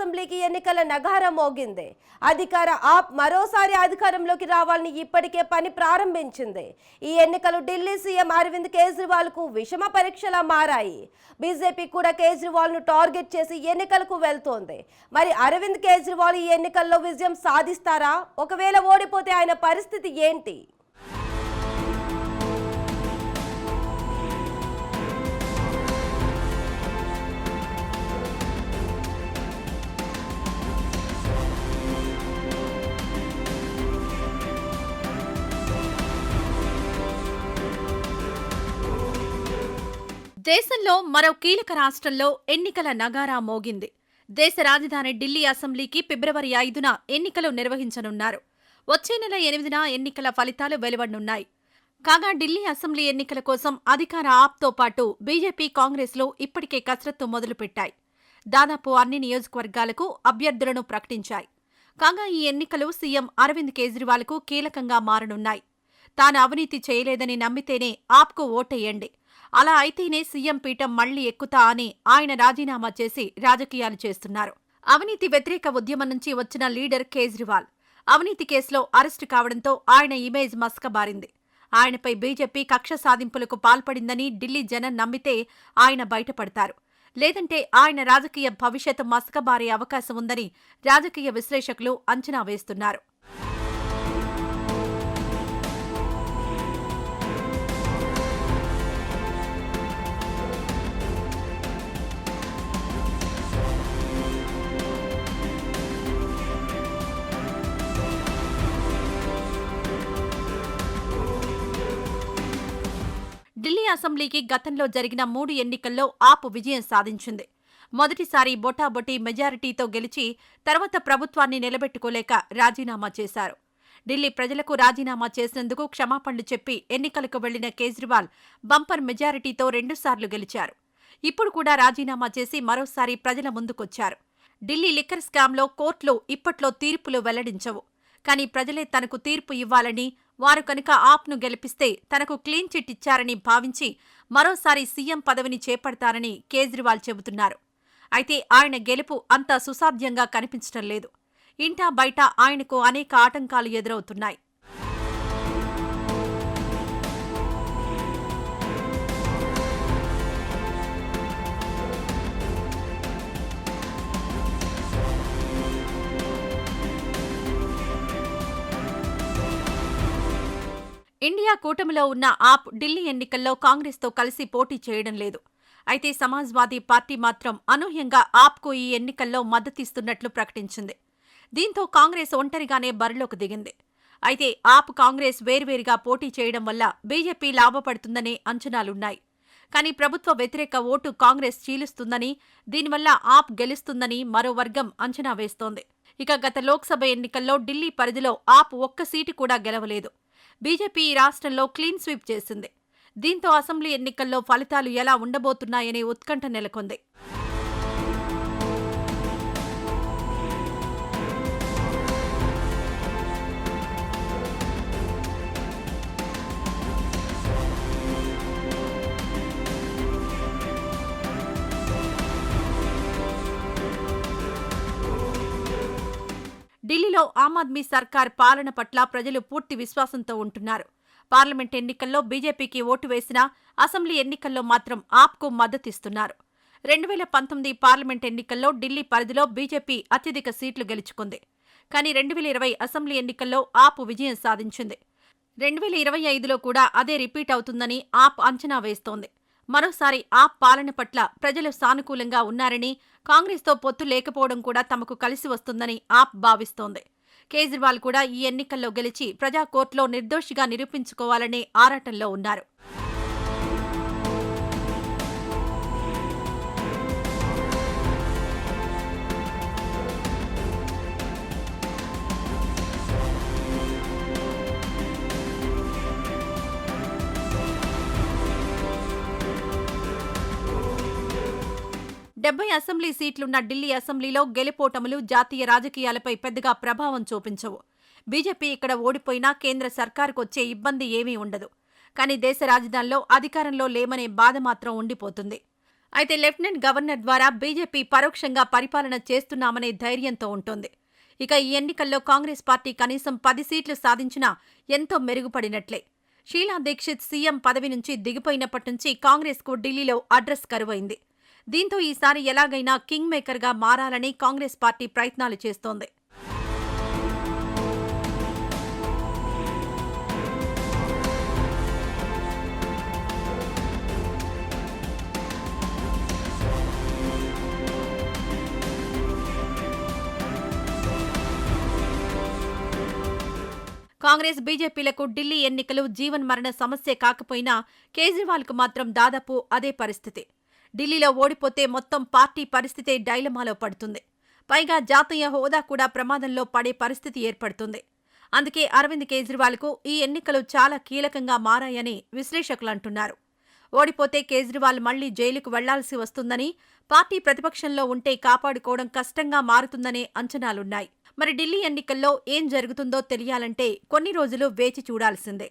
అసెంబ్లీకి ఎన్నికల నగారం మోగింది. అధికార ఆప్ మరోసారి అధికారంలోకి రావాలని ఇప్పటికే పని ప్రారంభించింది. ఈ ఎన్నికలు ఢిల్లీ సీఎం అరవింద్ కేజ్రీవాల్ కు విషమ పరీక్షలా మారాయి. బీజేపీ కూడా కేజ్రీవాల్ ను టార్గెట్ చేసి ఎన్నికలకు వెళ్తోంది. మరి అరవింద్ కేజ్రీవాల్ ఈ ఎన్నికల్లో విజయం సాధిస్తారా? ఒకవేళ ఓడిపోతే ఆయన పరిస్థితి ఏంటి? దేశంలో మరో కీలక రాష్ట్రంలో ఎన్నికల నగారా మోగింది. దేశ రాజధాని ఢిల్లీ అసెంబ్లీకి ఫిబ్రవరి 5న ఎన్నికలు నిర్వహించనున్నారు. వచ్చే నెల 8న ఎన్నికల ఫలితాలు వెలువడనున్నాయి. కాగా ఢిల్లీ అసెంబ్లీ ఎన్నికల కోసం అధికార ఆప్తో పాటు బీజేపీ, కాంగ్రెస్లు ఇప్పటికే కసరత్తు మొదలుపెట్టాయి. దాదాపు అన్ని నియోజకవర్గాలకు అభ్యర్థులను ప్రకటించాయి. కాగా ఈ ఎన్నికలు సీఎం అరవింద్ కేజ్రీవాల్కు కీలకంగా మారనున్నాయి. తాను అవినీతి చేయలేదని నమ్మితేనే ఆప్కు ఓటేయండి, అలా అయితేనే సీఎం పీఠం మళ్లీ ఎక్కుతా అని ఆయన రాజీనామా చేసి రాజకీయాలు చేస్తున్నారు. అవినీతి వ్యతిరేక ఉద్యమం నుంచి వచ్చిన లీడర్ కేజ్రీవాల్ అవినీతి కేసులో అరెస్టు కావడంతో ఆయన ఇమేజ్ మసకబారింది. ఆయనపై బీజేపీ కక్ష సాధింపులకు పాల్పడిందని ఢిల్లీ జనం నమ్మితే ఆయన బయటపడతారు. లేదంటే ఆయన రాజకీయ భవిష్యత్తు మసకబారే అవకాశం ఉందని రాజకీయ విశ్లేషకులు అంచనా వేస్తున్నారు. ఢిల్లీ అసెంబ్లీకి గతంలో జరిగిన 3 ఎన్నికల్లో ఆప్ విజయం సాధించింది. మొదటిసారి బొటాబొటీ మెజారిటీతో గెలిచి తర్వాత ప్రభుత్వాన్ని నిలబెట్టుకోలేక రాజీనామా చేశారు. ఢిల్లీ ప్రజలకు రాజీనామా చేసినందుకు క్షమాపణలు చెప్పి ఎన్నికలకు వెళ్లిన కేజ్రీవాల్ బంపర్ మెజారిటీతో 2 సార్లు గెలిచారు. ఇప్పుడు కూడా రాజీనామా చేసి మరోసారి ప్రజల ముందుకొచ్చారు. ఢిల్లీ లిక్కర్ స్కామ్లో కోర్టులు ఇప్పట్లో తీర్పులు వెల్లడించవు. కానీ ప్రజలే తనకు తీర్పు ఇవ్వాలని, వారు కనుక ఆప్ను గెలిపిస్తే తనకు క్లీన్ చిట్ ఇచ్చారని భావించి మరోసారి సీఎం పదవిని చేపడతారని కేజ్రీవాల్ చెబుతున్నారు. అయితే ఆయన గెలుపు అంత సుసాధ్యంగా కనిపించడం లేదు. ఇంటా బయట ఆయనకు అనేక ఆటంకాలు ఎదురవుతున్నాయి. ఇండియా కూటమిలో ఉన్న ఆప్ ఢిల్లీ ఎన్నికల్లో కాంగ్రెస్తో కలిసి పోటీ చేయడం లేదు. అయితే సమాజ్వాదీ పార్టీ మాత్రం అనూహ్యంగా ఆప్కు ఈ ఎన్నికల్లో మద్దతిస్తున్నట్లు ప్రకటించింది. దీంతో కాంగ్రెస్ ఒంటరిగానే బరిలోకి దిగింది. అయితే ఆప్, కాంగ్రెస్ వేర్వేరుగా పోటీ చేయడం వల్ల బీజేపీ లాభపడుతుందనే అంచనాలున్నాయి. కానీ ప్రభుత్వ వ్యతిరేక ఓటు కాంగ్రెస్ చీలుస్తుందని, దీనివల్ల ఆప్ గెలుస్తుందని మరో వర్గం అంచనా వేస్తోంది. ఇక గత లోక్సభ ఎన్నికల్లో ఢిల్లీ పరిధిలో ఆప్ ఒక్క సీటు కూడా గెలవలేదు. బీజేపీ ఈ రాష్ట్రంలో క్లీన్ స్వీప్ చేసింది. దీంతో అసెంబ్లీ ఎన్నికల్లో ఫలితాలు ఎలా ఉండబోతున్నాయనే ఉత్కంఠ నెలకొంది. ఢిల్లీలో ఆమ్ ఆద్మీ సర్కార్ పాలన పట్ల ప్రజలు పూర్తి విశ్వాసంతో ఉంటున్నారు. పార్లమెంట్ ఎన్నికల్లో బీజేపీకి ఓటు వేసినా అసెంబ్లీ ఎన్నికల్లో మాత్రం ఆప్కు మద్దతిస్తున్నారు. 2019 పార్లమెంట్ ఎన్నికల్లో ఢిల్లీ పరిధిలో బీజేపీ అత్యధిక సీట్లు గెలుచుకుంది. కానీ 2020 అసెంబ్లీ ఎన్నికల్లో ఆప్ విజయం సాధించింది. 2025లో కూడా అదే రిపీట్ అవుతుందని ఆప్ అంచనా వేస్తోంది. మరోసారి ఆప్ పాలన పట్ల ప్రజలు సానుకూలంగా ఉన్నారని, కాంగ్రెస్తో పొత్తు లేకపోవడం కూడా తమకు కలిసి వస్తుందని ఆప్ భావిస్తోంది. కేజ్రీవాల్ కూడా ఈ ఎన్నికల్లో గెలిచి ప్రజా కోర్టులో నిర్దోషిగా నిరూపించుకోవాలనే ఆరాటంలో ఉన్నారు. అసెంబ్లీ సీట్లున్న ఢిల్లీ అసెంబ్లీలో గెలుపోటములు జాతీయ రాజకీయాలపై పెద్దగా ప్రభావం చూపించవు. బీజేపీ ఇక్కడ ఓడిపోయినా కేంద్ర సర్కారుకొచ్చే ఇబ్బంది ఏమీ ఉండదు. కానీ దేశ రాజధానిలో అధికారంలో లేమనే బాధ మాత్రం ఉండిపోతుంది. అయితే లెఫ్టినెంట్ గవర్నర్ ద్వారా బీజేపీ పరోక్షంగా పరిపాలన చేస్తున్నామనే ధైర్యంతో ఉంటుంది. ఇక ఈ ఎన్నికల్లో కాంగ్రెస్ పార్టీ కనీసం 10 సీట్లు సాధించినా ఎంతో మెరుగుపడినట్లే. షీలా దీక్షిత్ సీఎం పదవి నుంచి దిగిపోయినప్పటి నుంచి కాంగ్రెస్కు ఢిల్లీలో అడ్రస్ కరువైంది. దీంతో ఈసారి ఎలాగైనా కింగ్ మేకర్గా మారాలని కాంగ్రెస్ పార్టీ ప్రయత్నాలు చేస్తోంది. కాంగ్రెస్ బీజేపీలకు ఢిల్లీ ఎన్నికలు జీవన్మరణ సమస్య కాకపోయినా కేజ్రీవాల్కు మాత్రం దాదాపు అదే పరిస్థితి. ఢిల్లీలో ఓడిపోతే మొత్తం పార్టీ పరిస్థితే డైలమాలో పడుతుంది. పైగా జాతీయ హోదా కూడా ప్రమాదంలో పడే పరిస్థితి ఏర్పడుతుంది. అందుకే అరవింద్ కేజ్రీవాల్కు ఈ ఎన్నికలు చాలా కీలకంగా మారాయని విశ్లేషకులు అంటున్నారు. ఓడిపోతే కేజ్రీవాల్ మళ్లీ జైలుకు వెళ్లాల్సి వస్తుందని, పార్టీ ప్రతిపక్షంలో ఉంటే కాపాడుకోవడం కష్టంగా మారుతుందనే అంచనాలున్నాయి. మరి ఢిల్లీ ఎన్నికల్లో ఏం జరుగుతుందో తెలియాలంటే కొన్ని రోజులు వేచి చూడాల్సిందే.